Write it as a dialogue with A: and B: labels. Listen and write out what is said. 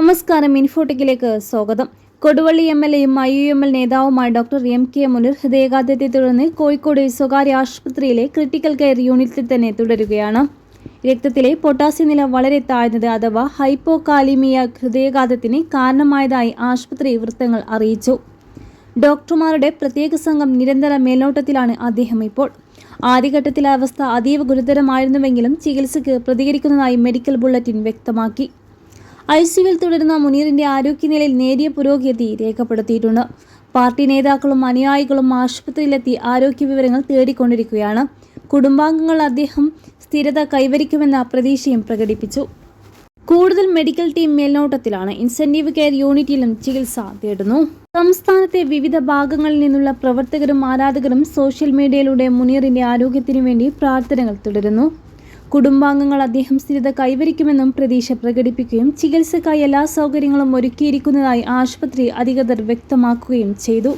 A: നമസ്കാരം. ഇൻഫോടെക്കിലേക്ക് സ്വാഗതം. കൊടുവള്ളി എംഎൽഎയും IUML നേതാവുമായ ഡോക്ടർ MK മുനീർ ഹൃദയാഘാതത്തെ തുടർന്ന് കോഴിക്കോട് സ്വകാര്യ ആശുപത്രിയിലെ ക്രിട്ടിക്കൽ കെയർ യൂണിറ്റിൽ തന്നെ തുടരുകയാണ്. രക്തത്തിലെ പൊട്ടാസ്യം നില വളരെ താഴ്ന്നത് അഥവാ ഹൈപ്പോകാലിമിയ ഹൃദയാഘാതത്തിന് കാരണമായതായി ആശുപത്രി വൃത്തങ്ങൾ അറിയിച്ചു. ഡോക്ടർമാരുടെ പ്രത്യേക സംഘം നിരന്തര മേൽനോട്ടത്തിലാണ് അദ്ദേഹം ഇപ്പോൾ. ആദ്യഘട്ടത്തിലെ അവസ്ഥ അതീവ ഗുരുതരമായിരുന്നുവെങ്കിലും ചികിത്സയ്ക്ക് പ്രതികരിക്കുന്നതായി മെഡിക്കൽ ബുള്ളറ്റിൻ വ്യക്തമാക്കി. ICUവിൽ തുടരുന്ന മുനീറിന്റെ ആരോഗ്യനിലയിൽ നേരിയ പുരോഗതി രേഖപ്പെടുത്തിയിട്ടുണ്ട്. പാർട്ടി നേതാക്കളും അനുയായികളും ആശുപത്രിയിലെത്തി ആരോഗ്യ വിവരങ്ങൾ തേടിക്കൊണ്ടിരിക്കുകയാണ്. കുടുംബാംഗങ്ങൾ അദ്ദേഹം സ്ഥിരത കൈവരിക്കുമെന്ന പ്രതീക്ഷയും പ്രകടിപ്പിച്ചു. കൂടുതൽ മെഡിക്കൽ ടീം മേൽനോട്ടത്തിലാണ്. ഇൻസെന്റീവ് കെയർ യൂണിറ്റിലും ചികിത്സ തേടുന്നു. സംസ്ഥാനത്തെ വിവിധ ഭാഗങ്ങളിൽ നിന്നുള്ള പ്രവർത്തകരും ആരാധകരും സോഷ്യൽ മീഡിയയിലൂടെ മുനീറിന്റെ ആരോഗ്യത്തിനു വേണ്ടി പ്രാർത്ഥനകൾ തുടരുന്നു. കുടുംബാംഗങ്ങൾ അദ്ദേഹം സ്ഥിരത കൈവരിക്കുമെന്നും പ്രതീക്ഷ പ്രകടിപ്പിക്കുകയും ചികിത്സയ്ക്കായി എല്ലാ സൗകര്യങ്ങളും ഒരുക്കിയിരിക്കുന്നതായി ആശുപത്രി അധികൃതർ വ്യക്തമാക്കുകയും ചെയ്തു.